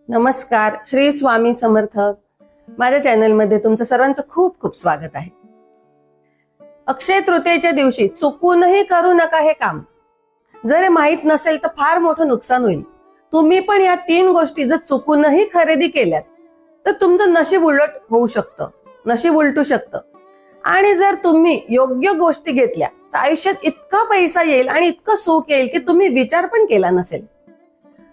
नमस्कार, श्री स्वामी समर्थ. माझ्या चॅनलमध्ये तुमचं सर्वांचं खूप खूप स्वागत आहे. अक्षय तृतीयेच्या दिवशी चुकूनही करू नका हे काम. जर माहित नसेल तर फार मोठं नुकसान होईल. तुम्ही पण या 3 गोष्टी जर चुकूनही खरेदी केल्यात तर तुमचं नशीब उलट होऊ शकतं, नशीब उलटू शकतं. आणि जर तुम्ही योग्य गोष्टी घेतल्या तर आयुष्यात इतका पैसा येईल आणि इतकं सुख येईल की तुम्ही विचार पण केला नसेल.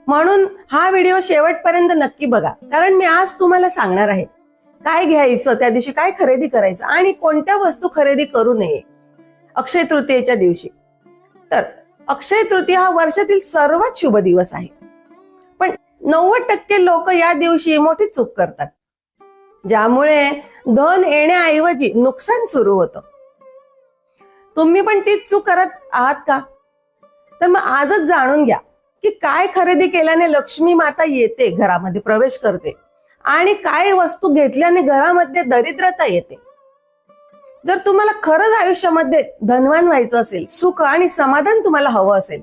म्हणून हा व्हिडिओ शेवटपर्यंत नक्की बघा, कारण मी आज तुम्हाला सांगणार आहे काय घ्यायचं, त्या दिवशी काय खरेदी करायचं आणि कोणत्या वस्तू खरेदी करू नये अक्षय तृतीयेच्या दिवशी. तर अक्षय तृतीया हा वर्षातील सर्वात शुभ दिवस आहे, पण 90% लोक या दिवशी मोठी चूक करतात, ज्यामुळे धन येण्याऐवजी नुकसान सुरू होतं. तुम्ही पण तीच चूक करत आहात का? तर मग आजच जाणून घ्या की काय खरेदी केल्याने लक्ष्मी माता येते, घरामध्ये प्रवेश करते, आणि काय वस्तू घेतल्याने घरामध्ये दरिद्रता येते. जर तुम्हाला खरंच आयुष्यामध्ये धनवान व्हायचं असेल, सुख आणि समाधान तुम्हाला हवं असेल,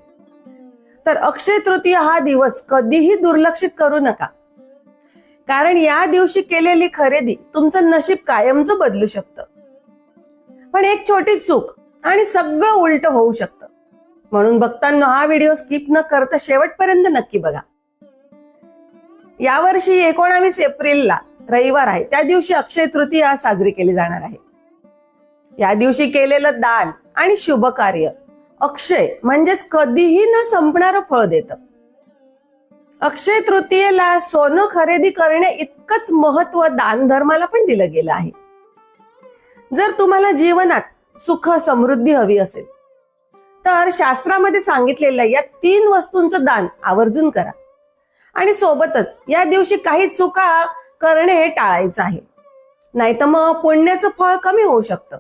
तर अक्षय तृतीया हा दिवस कधीही दुर्लक्षित करू नका. कारण या दिवशी केलेली खरेदी तुमचं नशीब कायमचं बदलू शकतं. पण एक छोटी चूक आणि सगळं उलट होऊ शकतं. म्हणून बघताना हा व्हिडिओ स्किप न करता शेवटपर्यंत नक्की बघा. यावर्षी 19 एप्रिलला रविवार आहे, त्या दिवशी अक्षय तृतीया साजरी केली जाणार आहे. या दिवशी केलेलं दान आणि शुभ कार्य अक्षय म्हणजेच कधीही न संपणारं फळ देतं. अक्षय तृतीयेला सोनं खरेदी करणे इतकंच महत्व दान धर्माला पण दिलं गेलं आहे. जर तुम्हाला जीवनात सुख समृद्धी हवी असेल तर शास्त्रामध्ये सांगितलेल्या या 3 वस्तूंचं दान आवर्जून करा. आणि सोबतच या दिवशी काही चुका करणे हे टाळायचं आहे, नाहीतर मग पुण्याचं फळ कमी होऊ शकतं.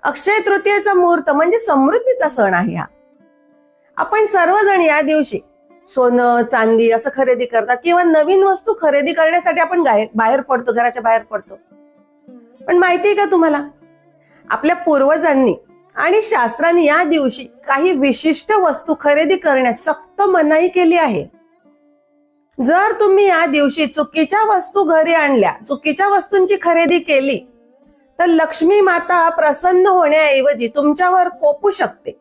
अक्षय तृतीयेचा मुहूर्त म्हणजे समृद्धीचा सण आहे हा. आपण सर्वजण या दिवशी सोनं चांदी असं खरेदी करतात किंवा नवीन वस्तू खरेदी करण्यासाठी आपण बाहेर पडतो, घराच्या बाहेर पडतो. पण माहितीये का तुम्हाला, आपल्या पूर्वजांनी आणि शास्त्रांनी या दिवशी काही विशिष्ट वस्तू खरेदी करण्यास सक्त मनाई केली आहे. जर तुम्ही या दिवशी चुकीच्या वस्तू घरी आणल्या, चुकीच्या वस्तूंची खरेदी केली तर लक्ष्मी माता प्रसन्न होण्याऐवजी तुमच्यावर कोपू शकते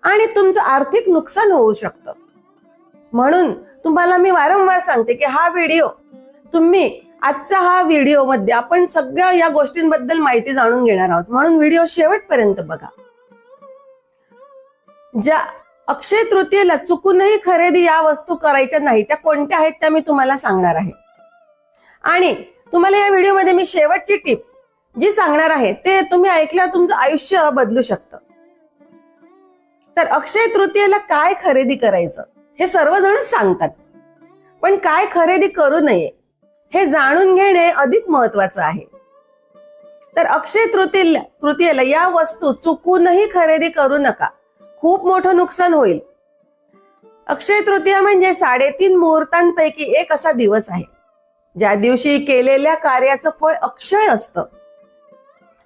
आणि तुमचं आर्थिक नुकसान होऊ शकतं. म्हणून तुम्हाला मी वारंवार सांगते की आजचा हा व्हिडिओ मध्ये आपण सगळ्या या गोष्टींबद्दल माहिती जाणून घेणार आहोत. म्हणून व्हिडिओ शेवटपर्यंत बघा. ज्या अक्षय तृतीयेला चुकूनही खरेदी या वस्तू करायच्या नाही, त्या कोणत्या आहेत त्या मी तुम्हाला सांगणार आहे. आणि तुम्हाला या व्हिडिओमध्ये मी शेवटची टिप जी सांगणार आहे ते तुम्ही ऐकल्यावर तुमचं आयुष्य बदलू शकतं. तर अक्षय तृतीयेला काय खरेदी करायचं हे सर्वजणच सांगतात, पण काय खरेदी करू नये हे जाणून घेणे अधिक महत्वाचं आहे. तर अक्षय तृतीयेला या वस्तू चुकूनही खरेदी करू नका, खूप मोठं नुकसान होईल. अक्षय तृतीया म्हणजे 3.5 मुहूर्तांपैकी एक असा दिवस आहे ज्या दिवशी केलेल्या कार्याचं फळ अक्षय असतं.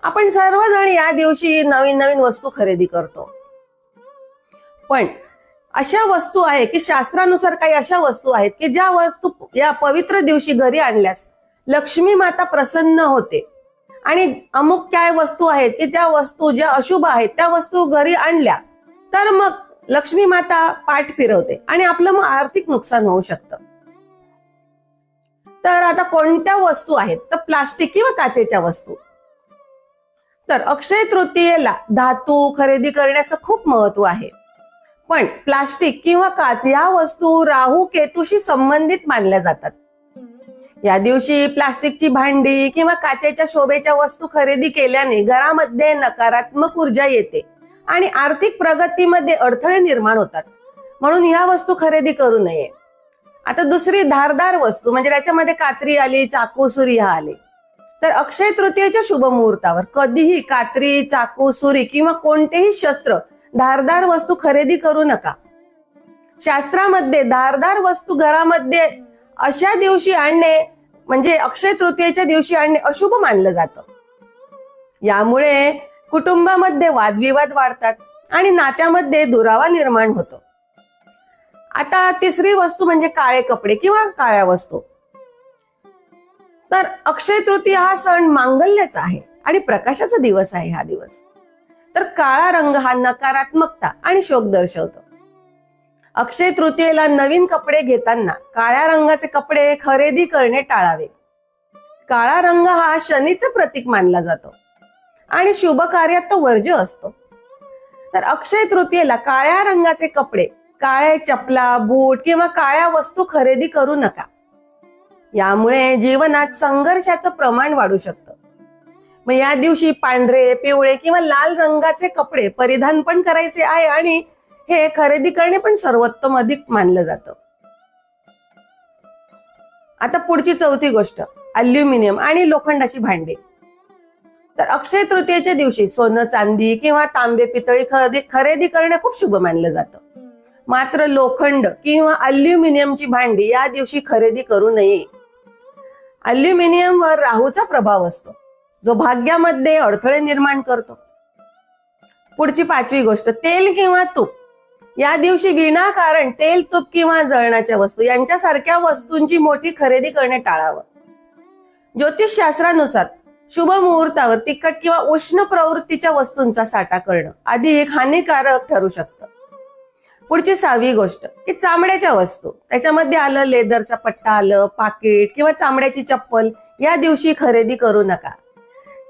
आपण सर्वजण या दिवशी नवीन नवीन वस्तू खरेदी करतो, पण अशा वस्तू आहे की शास्त्रानुसार काही अशा वस्तू आहेत की ज्या वस्तू या पवित्र दिवशी घरी आणल्यास लक्ष्मी माता प्रसन्न होते. आणि अमुक काय वस्तू आहेत की त्या वस्तू ज्या अशुभ आहेत त्या वस्तू घरी आणल्या तर मग लक्ष्मी माता पाठ फिरवते आणि आपलं मग आर्थिक नुकसान होऊ शकतं. तर आता कोणत्या वस्तू आहेत तर प्लास्टिक किंवा काचेच्या वस्तू. तर अक्षय तृतीयेला धातू खरेदी करण्याचं खूप महत्व आहे, पण प्लास्टिक किंवा काच या वस्तू राहू केतूशी संबंधित मानल्या जातात. या दिवशी प्लास्टिकची भांडी किंवा काचेच्या शोभेच्या वस्तू खरेदी केल्याने घरामध्ये नकारात्मक ऊर्जा येते आणि आर्थिक प्रगतीमध्ये अडथळे निर्माण होतात. म्हणून ह्या वस्तू खरेदी करू नये. आता दुसरी धारदार वस्तू म्हणजे त्याच्यामध्ये कात्री आली, चाकू, सुरी हा आले. तर अक्षय तृतीयेच्या शुभ मुहूर्तावर कधीही कात्री, चाकू, सुरी किंवा कोणतेही शस्त्र, धारदार वस्तू खरेदी करू नका. शास्त्रामध्ये धारदार वस्तू घरामध्ये अशा दिवशी आणणे म्हणजे अक्षय तृतीयेच्या दिवशी आणणे अशुभ मानलं जातं. यामुळे कुटुंबामध्ये वादविवाद वाढतात आणि नात्यामध्ये दुरावा निर्माण होतो. आता तिसरी वस्तू म्हणजे काळे कपडे किंवा काळ्या वस्तू. तर अक्षय तृतीया हा सण मांगल्याचा आहे आणि प्रकाशाचा दिवस आहे हा दिवस. तर काळा रंग हा नकारात्मकता आणि शोक दर्शवतो. अक्षय तृतीयेला नवीन कपडे घेताना काळ्या रंगाचे कपडे खरेदी करणे टाळावे. काळा रंग हा शनीचं प्रतीक मानला जातो आणि शुभ कार्यात तो वर्ज्य असतो. तर अक्षय तृतीयेला काळ्या रंगाचे कपडे, काळ्या चपला, बूट किंवा काळ्या वस्तू खरेदी करू नका. यामुळे जीवनात संघर्षाचं प्रमाण वाढू शकतं. मग या दिवशी पांढरे, पिवळे किंवा लाल रंगाचे कपडे परिधान पण करायचे आहे आणि हे खरेदी करणे पण सर्वोत्तम अधिक मानलं जातं. आता पुढची चौथी गोष्ट, अल्युमिनियम आणि लोखंडाची भांडी. तर अक्षय तृतीयेच्या दिवशी सोनं, चांदी किंवा तांबे, पितळी खरेदी करणे खूप शुभ मानलं जातं. मात्र लोखंड किंवा अल्युमिनियमची भांडी या दिवशी खरेदी करू नये. अल्युमिनियमवर राहूचा प्रभाव असतो, जो भाग्यामध्ये अडथळे निर्माण करतो. पुढची पाचवी गोष्ट, तेल किंवा तूप. या दिवशी विनाकारण तेल, तूप किंवा जळणाच्या वस्तू यांच्यासारख्या वस्तूंची मोठी खरेदी करणे टाळावं. ज्योतिषशास्त्रानुसार शुभ मुहूर्तावर तिखट किंवा उष्ण प्रवृत्तीच्या वस्तूंचा साठा करणं अधिक हानिकारक ठरू शकतं. पुढची सहावी गोष्ट की चामड्याच्या वस्तू. त्याच्यामध्ये आलं लेदरचा पट्टा, आलं पाकिट किंवा चामड्याची चप्पल या दिवशी खरेदी करू नका.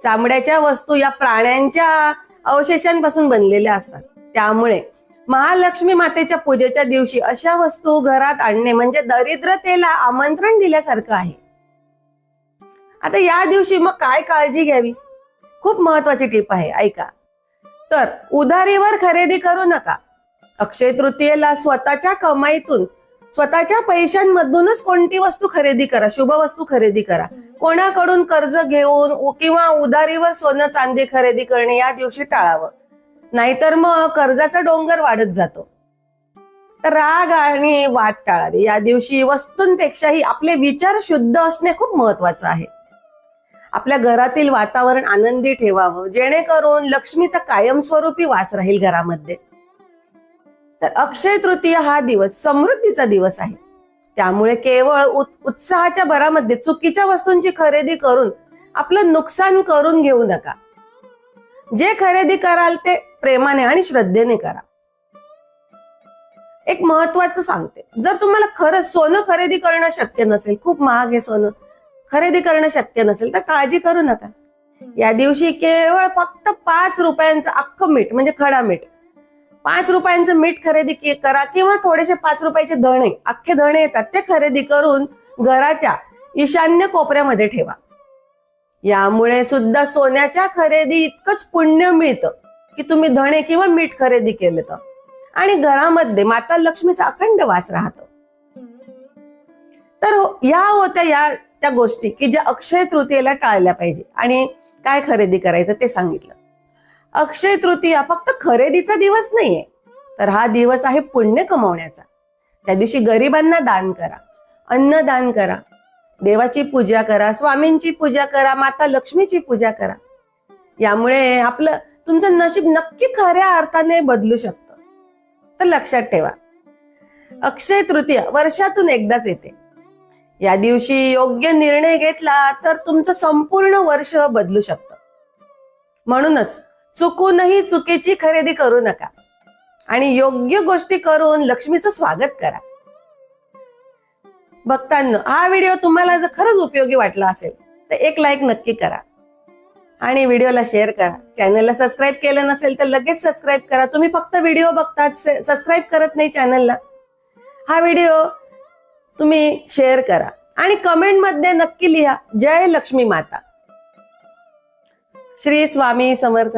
चामड्याच्या वस्तू या प्राण्यांच्या अवशेषांपासून बनलेल्या असतात. त्यामुळे महालक्ष्मी मातेच्या पूजेच्या दिवशी अशा वस्तू घरात आणणे म्हणजे दरिद्रतेला आमंत्रण दिल्यासारखं आहे. आता या दिवशी मग काय काळजी घ्यावी? खूप महत्वाची टीप आहे, ऐका. तर उधारीवर खरेदी करू नका. अक्षय तृतीयेला स्वतःच्या कमाईतून, स्वतःच्या पैशांमधूनच कोणती वस्तू खरेदी करा, शुभ वस्तू खरेदी करा. कोणाकडून कर्ज घेऊन किंवा उधारीवर सोनं, चांदी खरेदी करणे या दिवशी टाळावं. नाहीतर मग कर्जाचा डोंगर वाढत जातो. तर राग आणि वाद टाळावे. या दिवशी वस्तूंपेक्षाही आपले विचार शुद्ध असणे खूप महत्वाचं आहे. आपल्या घरातील वातावरण आनंदी ठेवावं, जेणेकरून लक्ष्मीचा कायमस्वरूपी वास राहील घरामध्ये. तर अक्षय तृतीया हा दिवस समृद्धीचा दिवस आहे. त्यामुळे केवळ उत्साहाच्या भरामध्ये चुकीच्या वस्तूंची खरेदी करून आपलं नुकसान करून घेऊ नका. जे खरेदी कराल ते प्रेमाने आणि श्रद्धेने करा. एक महत्वाचं सांगते, जर तुम्हाला खरंच सोनं खरेदी करणं शक्य नसेल, खूप महाग आहे सोनं, खरेदी करणं शक्य नसेल तर काळजी करू नका. या दिवशी केवळ फक्त 5 रुपयांचं अख्खं मीठ म्हणजे खडा मीठ, 5 रुपयांचं मीठ खरेदी करा किंवा थोडेसे 5 रुपयाचे धणे, अख्खे धणे येतात ते खरेदी करून घराच्या ईशान्य कोपऱ्यामध्ये ठेवा. यामुळे सुद्धा सोन्याच्या खरेदी इतकंच पुण्य मिळतं की तुम्ही धणे किंवा मीठ खरेदी केलं तर, आणि घरामध्ये माता लक्ष्मीचा अखंड वास राहतो. तर या होत्या त्या गोष्टी की ज्या अक्षय तृतीयेला टाळल्या पाहिजे. आणि काय खरेदी करायचं ते सांगितलं. अक्षय तृतीया फक्त खरेदीचा दिवस नाहीये, तर हा दिवस आहे पुण्य कमवण्याचा. त्या दिवशी गरिबांना दान करा, अन्नदान करा, देवाची पूजा करा, स्वामींची पूजा करा, माता लक्ष्मीची पूजा करा. यामुळे तुमचं नशीब नक्की खऱ्या अर्थाने बदलू शकतं. तर लक्षात ठेवा, अक्षय तृतीया वर्षातून एकदाच येते. या दिवशी योग्य निर्णय घेतला तर तुमचं संपूर्ण वर्ष बदलू शकतं. म्हणूनच चुकूनही चुकीची खरेदी करू नका आणि योग्य गोष्टी करून लक्ष्मीचं स्वागत करा. भक्तांनो, हा व्हिडिओ तुम्हाला जर खरंच उपयोगी वाटला असेल तर एक लाईक नक्की करा आणि व्हिडिओला शेअर करा. चॅनलला सबस्क्राईब केलं नसेल तर लगेच सबस्क्राईब करा. तुम्ही फक्त व्हिडिओ बघतात, सबस्क्राईब करत नाही चॅनलला. हा व्हिडिओ तुम्ही शेअर करा आणि कमेंट मध्ये नक्की लिहा, जय लक्ष्मी माता. श्री स्वामी समर्थ.